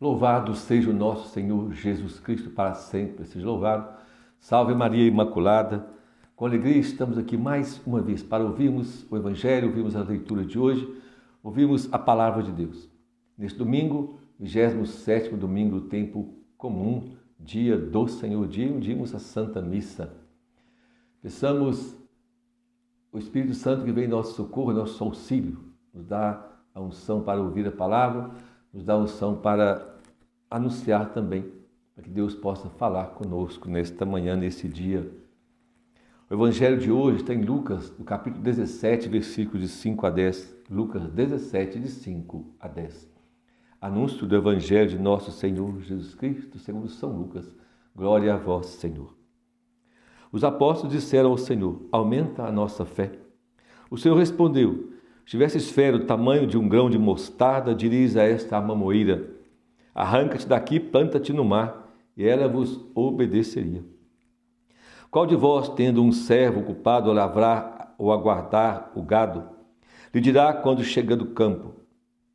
Louvado seja o nosso Senhor Jesus Cristo, para sempre seja louvado. Salve Maria Imaculada. Com alegria estamos aqui mais uma vez para ouvirmos o Evangelho, ouvirmos a leitura de hoje, ouvirmos a Palavra de Deus. Neste domingo, 27º domingo do tempo comum, dia do Senhor, dia undimos a Santa Missa. Peçamos o Espírito Santo que vem em nosso socorro, nosso auxílio, nos dá a unção para ouvir a Palavra, nos dá a unção para anunciar também, para que Deus possa falar conosco nesta manhã, nesse dia. O Evangelho de hoje está em Lucas, no capítulo 17, versículos de 5 a 10. Lucas 17, de 5 a 10. Anúncio do Evangelho de nosso Senhor Jesus Cristo, segundo São Lucas. Glória a vós, Senhor. Os apóstolos disseram ao Senhor: aumenta a nossa fé. O Senhor respondeu: se tivesses fé do tamanho de um grão de mostarda, dirias a esta mamoeira: arranca-te daqui, planta-te no mar, e ela vos obedeceria. Qual de vós, tendo um servo ocupado a lavrar ou a guardar o gado, lhe dirá quando chega do campo: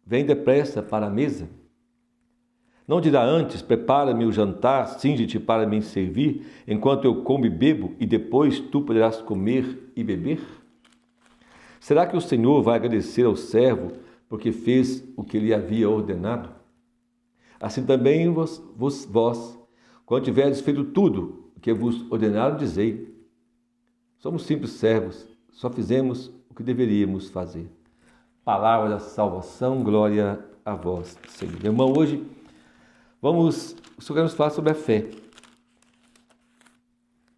vem depressa para a mesa? Não dirá antes: prepara-me o jantar, cinge-te para me servir, enquanto eu como e bebo, e depois tu poderás comer e beber? Será que o Senhor vai agradecer ao servo porque fez o que lhe havia ordenado? Assim também vós, quando tiverdes feito tudo o que vos ordenaram, dizei: somos simples servos, só fizemos o que deveríamos fazer. Palavra da salvação, glória a vós, Senhor. Meu irmão, hoje o Senhor quer nos falar sobre a fé,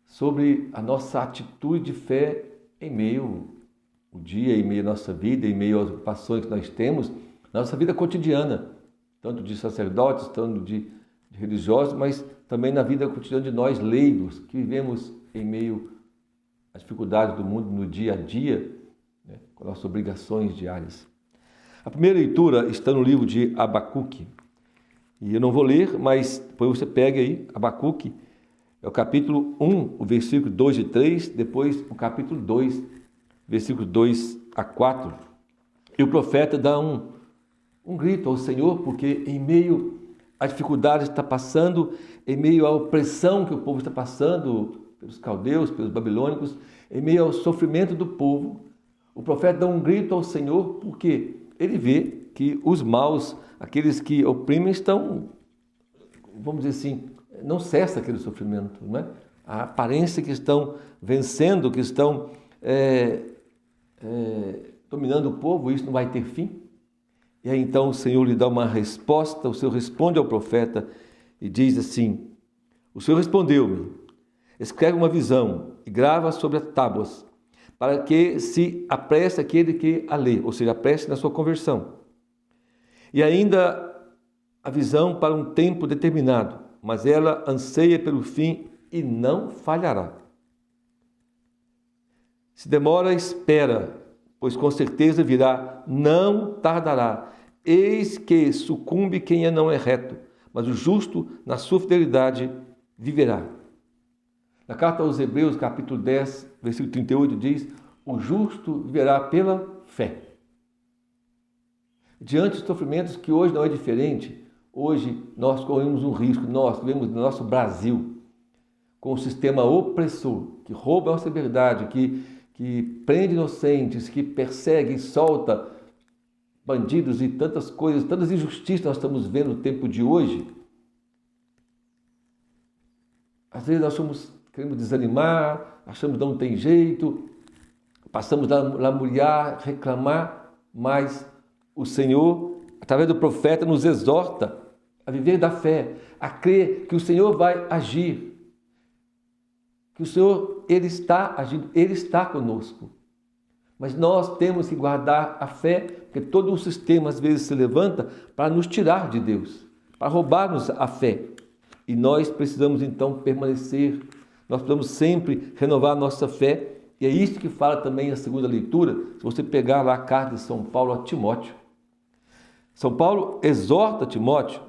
sobre a nossa atitude de fé em meio ao dia, em meio à nossa vida, em meio às ocupações que nós temos, na nossa vida cotidiana, tanto de sacerdotes, tanto de religiosos, mas também na vida cotidiana de nós leigos, que vivemos em meio às dificuldades do mundo no dia a dia, né, com nossas obrigações diárias. A primeira leitura está no livro de Abacuque, e eu não vou ler, mas depois você pega aí, Abacuque, é o capítulo 1, o versículo 2 e 3, depois o capítulo 2, versículos 2 a 4. E o profeta dá um grito ao Senhor, porque em meio às dificuldades que está passando, em meio à opressão que o povo está passando, pelos caldeus, pelos babilônicos, em meio ao sofrimento do povo, o profeta dá um grito ao Senhor, porque ele vê que os maus, aqueles que oprimem, estão, vamos dizer assim, não cessa aquele sofrimento, não é? A aparência que estão vencendo, que estão dominando o povo, isso não vai ter fim. E aí então o Senhor lhe dá uma resposta, o Senhor responde ao profeta e diz assim: o Senhor respondeu-me, escreve uma visão e grava sobre as tábuas, para que se apresse aquele que a lê, ou seja, apresse na sua conversão. E ainda a visão para um tempo determinado, mas ela anseia pelo fim e não falhará. Se demora, espera, pois com certeza virá, não tardará. Eis que sucumbe quem não é reto, mas o justo, na sua fidelidade, viverá. Na carta aos Hebreus, capítulo 10, versículo 38, diz: o justo viverá pela fé. Diante dos sofrimentos, que hoje não é diferente, hoje nós corremos um risco, nós vivemos no nosso Brasil, com um sistema opressor, que rouba a nossa liberdade, que prende inocentes, que persegue e solta bandidos e tantas coisas, tantas injustiças nós estamos vendo no tempo de hoje. Às vezes nós queremos desanimar, achamos que não tem jeito, passamos a lamuriar, reclamar, mas o Senhor, através do profeta, nos exorta a viver da fé, a crer que o Senhor vai agir, que o Senhor, Ele está agindo, Ele está conosco. Mas nós temos que guardar a fé, porque todo o sistema às vezes se levanta para nos tirar de Deus, para roubar-nos a fé. E nós precisamos então permanecer, nós precisamos sempre renovar a nossa fé. E é isso que fala também a segunda leitura, se você pegar lá a carta de São Paulo a Timóteo. São Paulo exorta Timóteo,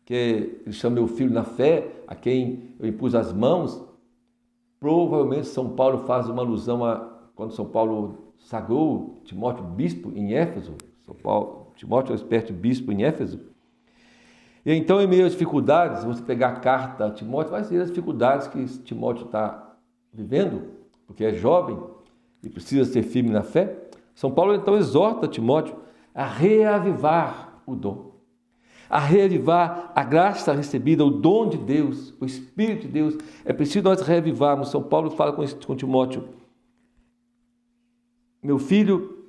que ele chama meu filho na fé, a quem eu impus as mãos. Provavelmente São Paulo faz uma alusão a quando São Paulo sagrou Timóteo bispo em Éfeso. Timóteo é o esperto bispo em Éfeso. E então, em meio às dificuldades, você pegar a carta a Timóteo, vai ser as dificuldades que Timóteo está vivendo, porque é jovem e precisa ser firme na fé. São Paulo então exorta Timóteo a reavivar o dom, a reavivar a graça recebida, o dom de Deus, o Espírito de Deus. É preciso nós reavivarmos. São Paulo fala com Timóteo: meu filho,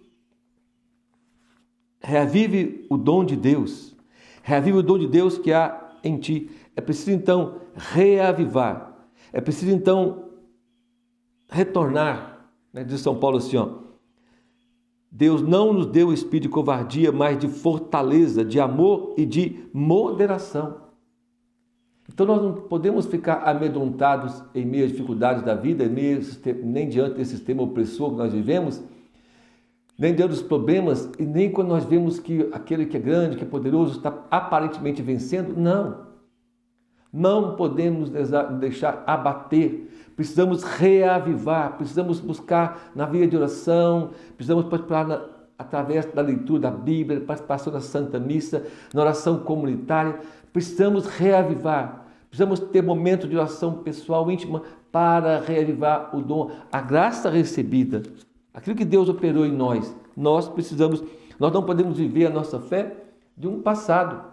reavive o dom de Deus, reavive o dom de Deus que há em ti. É preciso então reavivar, é preciso então retornar, né? Diz São Paulo assim, Deus não nos deu o espírito de covardia, mas de fortaleza, de amor e de moderação. Então nós não podemos ficar amedrontados em meio às dificuldades da vida, nem diante desse sistema opressor que nós vivemos, nem diante dos problemas, e nem quando nós vemos que aquele que é grande, que é poderoso, está aparentemente vencendo. Não podemos deixar abater. Precisamos reavivar, precisamos buscar na via de oração, precisamos participar através da leitura da Bíblia, participação da Santa Missa, na oração comunitária. Precisamos reavivar, precisamos ter momento de oração pessoal, íntima, para reavivar o dom, a graça recebida, aquilo que Deus operou em nós. Nós não podemos viver a nossa fé de um passado.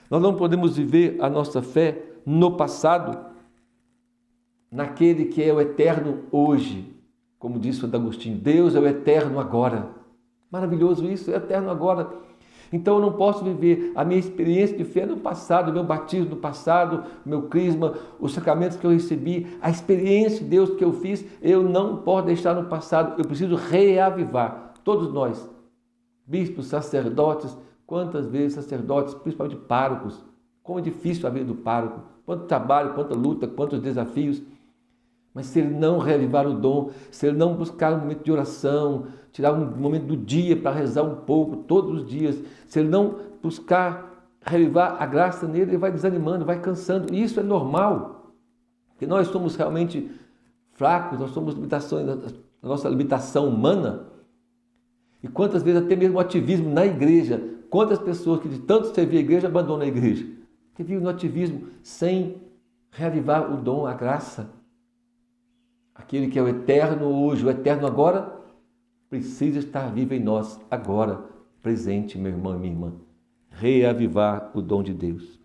Nós não podemos viver a nossa fé no passado, naquele que é o eterno hoje. Como disse Santo Agostinho, Deus é o eterno agora. Maravilhoso isso, é eterno agora. Então eu não posso viver a minha experiência de fé no passado, o meu batismo no passado, o meu crisma, os sacramentos que eu recebi, a experiência de Deus que eu fiz, eu não posso deixar no passado, eu preciso reavivar. Todos nós, bispos, sacerdotes, quantas vezes sacerdotes, principalmente párocos, como é difícil a vida do pároco, quanto trabalho, quanta luta, quantos desafios. Mas se ele não reavivar o dom, se ele não buscar um momento de oração, tirar um momento do dia para rezar um pouco, todos os dias, se ele não buscar reavivar a graça nele, ele vai desanimando, vai cansando. E isso é normal, porque nós somos realmente fracos, nós somos limitações, a nossa limitação humana. E quantas vezes até mesmo o ativismo na igreja, quantas pessoas que de tanto servir a igreja abandonam a igreja, que vivem no ativismo sem reavivar o dom, a graça. Aquele que é o eterno hoje, o eterno agora, precisa estar vivo em nós agora, presente, meu irmão e minha irmã. Reavivar o dom de Deus.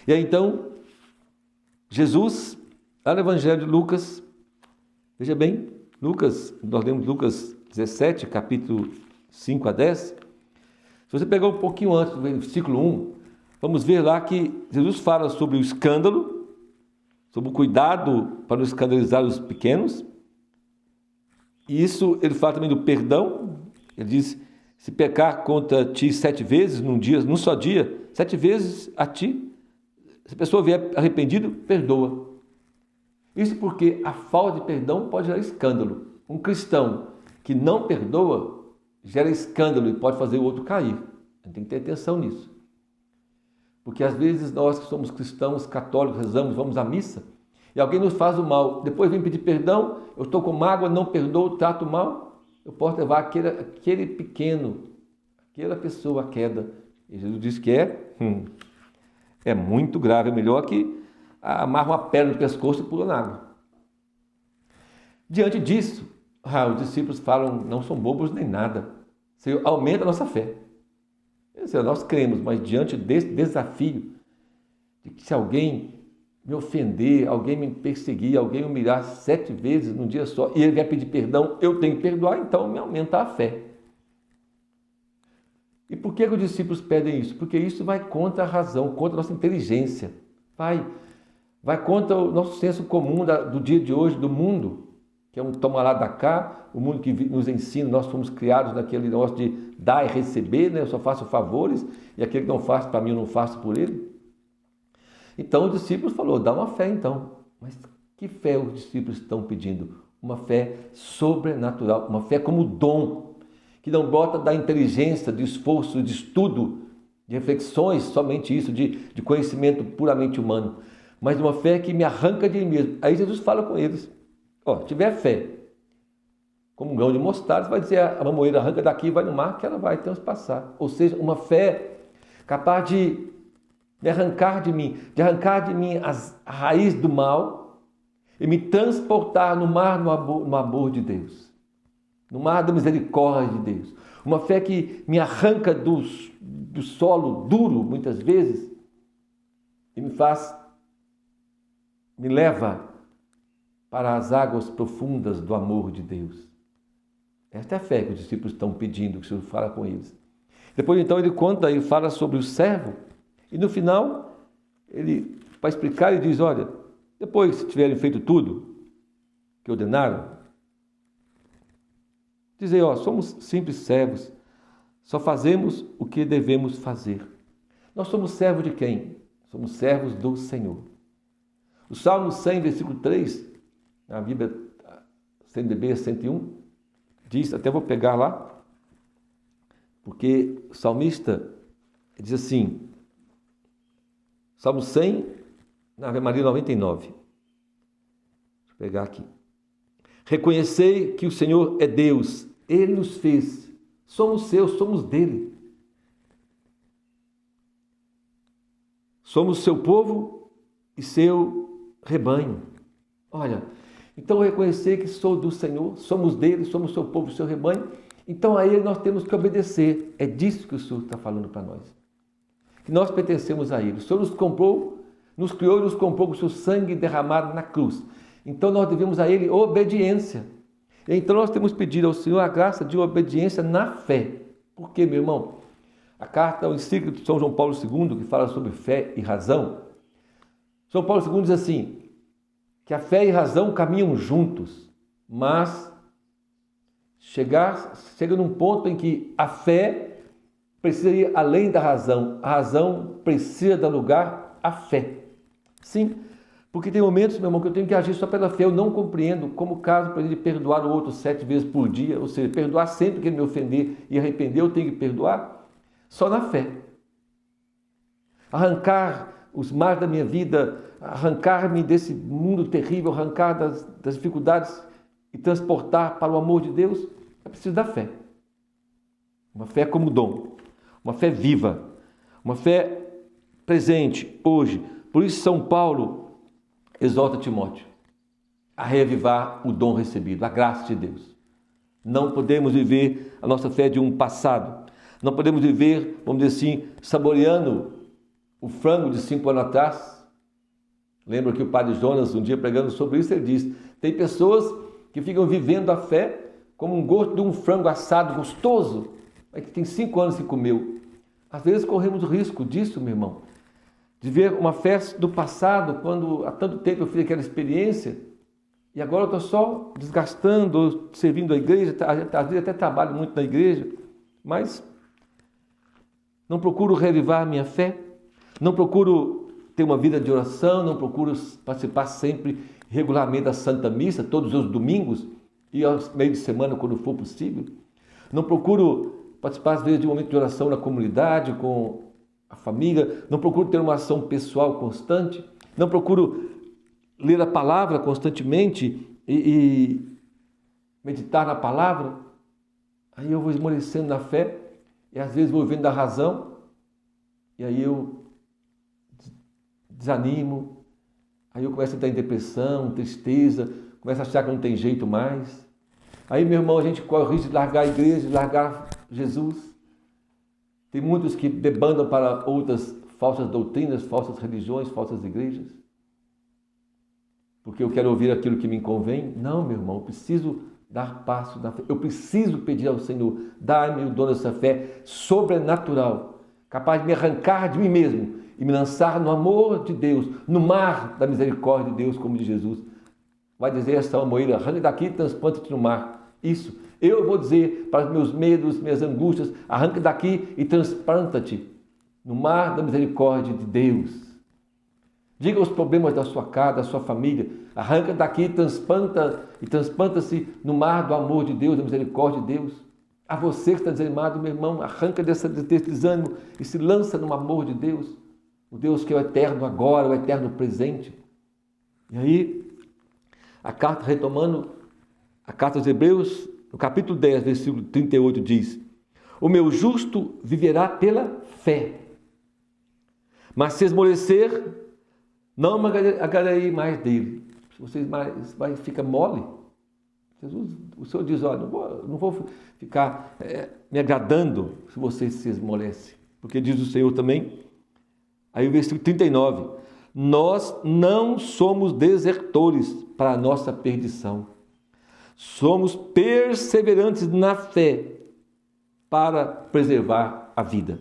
E aí então, Jesus, lá no Evangelho de Lucas, veja bem, nós lemos Lucas 17, capítulo 5 a 10. Se você pegar um pouquinho antes do versículo 1, vamos ver lá que Jesus fala sobre o escândalo, sobre o cuidado para não escandalizar os pequenos. E isso ele fala também do perdão. Ele diz, se pecar contra ti 7 vezes num só dia, 7 vezes a ti, se a pessoa vier arrependido, perdoa. Isso porque a falta de perdão pode gerar escândalo. Um cristão que não perdoa gera escândalo e pode fazer o outro cair. A gente tem que ter atenção nisso. Porque às vezes nós que somos cristãos, católicos, rezamos, vamos à missa, e alguém nos faz o mal, depois vem pedir perdão, eu estou com mágoa, não perdoo, trato mal, eu posso levar aquele pequeno, aquela pessoa à queda. E Jesus diz que é muito grave, é melhor que amarra uma pedra no pescoço e pula na água. Diante disso, os discípulos falam, não são bobos nem nada, Senhor, aumenta a nossa fé. Nós cremos, mas diante desse desafio, de que se alguém me ofender, alguém me perseguir, alguém me humilhar 7 vezes num dia só, e ele vai pedir perdão, eu tenho que perdoar, então me aumenta a fé. E por que os discípulos pedem isso? Porque isso vai contra a razão, contra a nossa inteligência, vai contra o nosso senso comum do dia de hoje, do mundo, que é um toma lá da cá, o mundo que nos ensina, nós fomos criados naquele negócio de dar e receber, né? Eu só faço favores, e aquele que não faz para mim, eu não faço por ele. Então os discípulos falaram, dá uma fé então. Mas que fé os discípulos estão pedindo? Uma fé sobrenatural, uma fé como dom, que não brota da inteligência, de esforço, de estudo, de reflexões, somente isso, de conhecimento puramente humano, mas uma fé que me arranca de mim mesmo. Aí Jesus fala com eles, tiver fé, como um grão de mostarda, vai dizer a mamoeira, arranca daqui e vai no mar, que ela vai transpassar. Ou seja, uma fé capaz de de arrancar de mim a raiz do mal e me transportar no mar no amor de Deus, no mar da misericórdia de Deus. Uma fé que me arranca do solo duro, muitas vezes, e me leva para as águas profundas do amor de Deus. Esta é a fé que os discípulos estão pedindo, que o Senhor fala com eles. Depois, então, ele conta e fala sobre o servo, e no final, ele, para explicar, ele diz, olha, depois que tiverem feito tudo que ordenaram, dizem, somos simples servos, só fazemos o que devemos fazer. Nós somos servos de quem? Somos servos do Senhor. O Salmo 100, versículo 3, na Bíblia CNBB 101, diz, até vou pegar lá, porque o salmista diz assim, Salmo 100, na Ave Maria 99. Deixa eu pegar aqui. Reconhecei que o Senhor é Deus, Ele nos fez, somos seus, somos dele. Somos seu povo e seu rebanho. Olha, então reconhecer que sou do Senhor, somos dele, somos seu povo e seu rebanho, então a ele nós temos que obedecer. É disso que o Senhor está falando para nós. Que nós pertencemos a ele. O Senhor nos comprou, nos criou e nos comprou com o seu sangue derramado na cruz. Então nós devemos a ele obediência. Então nós temos pedido ao Senhor a graça de obediência na fé. Por quê, meu irmão? A carta, o encíclico de São João Paulo II, que fala sobre fé e razão, São Paulo II diz assim, que a fé e a razão caminham juntos, mas chega num ponto em que a fé precisa ir além da razão, a razão precisa dar lugar à fé. Sim, porque tem momentos, meu irmão, que eu tenho que agir só pela fé, eu não compreendo como o caso para ele perdoar o outro 7 vezes por dia, ou seja, perdoar sempre que ele me ofender e arrepender, eu tenho que perdoar só na fé. Arrancar os males da minha vida, arrancar-me desse mundo terrível, arrancar das dificuldades e transportar para o amor de Deus, é preciso da fé. Uma fé como dom, uma fé viva, uma fé presente hoje. Por isso São Paulo exorta Timóteo a reavivar o dom recebido, a graça de Deus. Não podemos viver a nossa fé de um passado. Não podemos viver, vamos dizer assim, saboreando o frango de 5 anos atrás. Lembra que o padre Jonas, um dia pregando sobre isso, ele diz, tem pessoas que ficam vivendo a fé como um gosto de um frango assado gostoso, mas que tem 5 anos que comeu. Às vezes corremos o risco disso, meu irmão, de ver uma festa do passado, quando há tanto tempo eu fiz aquela experiência, e agora eu estou só desgastando, servindo a igreja, às vezes até trabalho muito na igreja, mas não procuro reavivar a minha fé, não procuro ter uma vida de oração, não procuro participar sempre regularmente da Santa Missa, todos os domingos e aos meios de semana, quando for possível. Não procuro participar, às vezes, de um momento de oração na comunidade, com a família. Não procuro ter uma ação pessoal constante. Não procuro ler a palavra constantemente e meditar na palavra. Aí eu vou esmorecendo na fé e, às vezes, vou vendo da razão e aí eu desanimo, aí eu começo a entrar em depressão, tristeza, começo a achar que não tem jeito mais. Aí, meu irmão, a gente corre o risco de largar a igreja, de largar Jesus. Tem muitos que debandam para outras falsas doutrinas, falsas religiões, falsas igrejas. Porque eu quero ouvir aquilo que me convém. Não, meu irmão, eu preciso dar passo na fé. Eu preciso pedir ao Senhor, dá-me o dom dessa fé sobrenatural, capaz de me arrancar de mim mesmo e me lançar no amor de Deus, no mar da misericórdia de Deus, como de Jesus. Vai dizer essa almoeira, arranque daqui e transplante-te no mar. Isso, eu vou dizer para os meus medos, minhas angústias, arranque daqui e transplanta-te no mar da misericórdia de Deus. Diga os problemas da sua casa, da sua família, arranca daqui e transplanta-se no mar do amor de Deus, da misericórdia de Deus. A você que está desanimado, meu irmão, arranca desse desânimo e se lança no amor de Deus. O Deus que é o eterno agora, o eterno presente. E aí, a carta, retomando a carta aos Hebreus, no capítulo 10, versículo 38, diz: o meu justo viverá pela fé. Mas se esmorecer, não me agradarei mais dele. Se você fica mole, Jesus, o Senhor diz, olha, não vou ficar me agradando se você se esmolece. Porque diz o Senhor também, aí o versículo 39, nós não somos desertores para a nossa perdição. Somos perseverantes na fé para preservar a vida.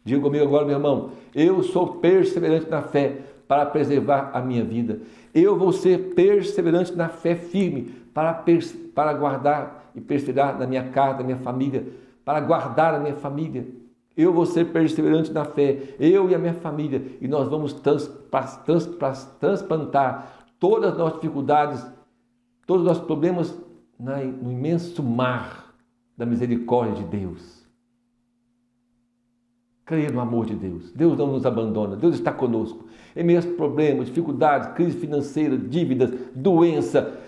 Diga comigo agora, meu irmão, eu sou perseverante na fé para preservar a minha vida. Eu vou ser perseverante na fé firme para guardar e perseverar na minha casa, na minha família, para guardar a minha família. Eu vou ser perseverante na fé, eu e a minha família, e nós vamos transplantar todas as nossas dificuldades, todos os nossos problemas no imenso mar da misericórdia de Deus. Creia no amor de Deus. Deus não nos abandona, Deus está conosco. Em meio aos problemas, dificuldades, crise financeira, dívidas, doença,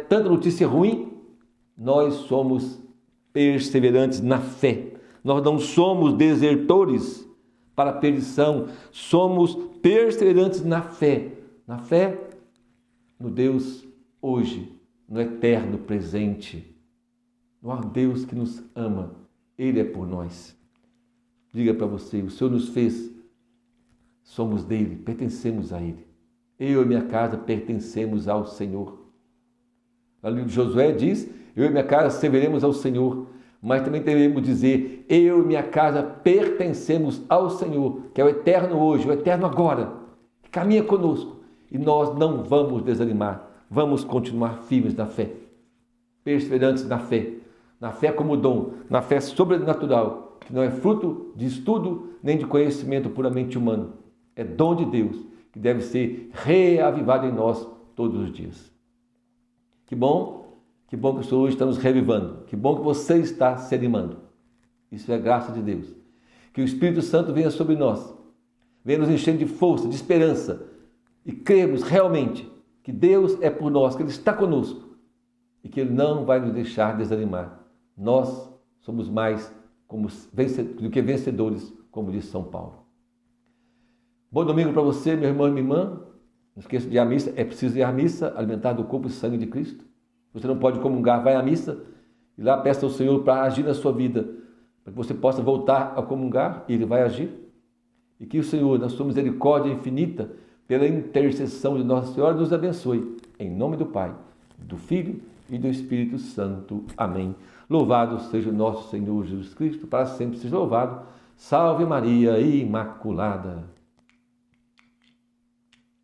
tanta notícia ruim, nós somos perseverantes na fé. Nós não somos desertores para a perdição, somos perseverantes na fé. Na fé no Deus hoje, no eterno presente. No Deus que nos ama, Ele é por nós. Diga para você, o Senhor nos fez, somos dele, pertencemos a Ele. Eu e minha casa pertencemos ao Senhor. O livro de Josué diz, eu e minha casa serviremos ao Senhor. Mas também devemos dizer, eu e minha casa pertencemos ao Senhor, que é o eterno hoje, o eterno agora, que caminha conosco. E nós não vamos desanimar, vamos continuar firmes na fé, perseverantes na fé como dom, na fé sobrenatural, que não é fruto de estudo nem de conhecimento puramente humano. É dom de Deus, que deve ser reavivado em nós todos os dias. Que bom que o Senhor hoje está nos revivando. Que bom que você está se animando. Isso é graça de Deus. Que o Espírito Santo venha sobre nós, venha nos enchendo de força, de esperança, e cremos realmente que Deus é por nós, que Ele está conosco e que Ele não vai nos deixar desanimar. Nós somos mais do que vencedores, como diz São Paulo. Bom domingo para você, meu irmão e minha irmã. Não esqueça de ir à missa. É preciso ir à missa, alimentar do corpo e sangue de Cristo. Você não pode comungar, vai à missa e lá peça ao Senhor para agir na sua vida, para que você possa voltar a comungar e Ele vai agir. E que o Senhor, na sua misericórdia infinita, pela intercessão de Nossa Senhora, nos abençoe. Em nome do Pai, do Filho e do Espírito Santo. Amém. Louvado seja o nosso Senhor Jesus Cristo, para sempre seja louvado. Salve Maria Imaculada.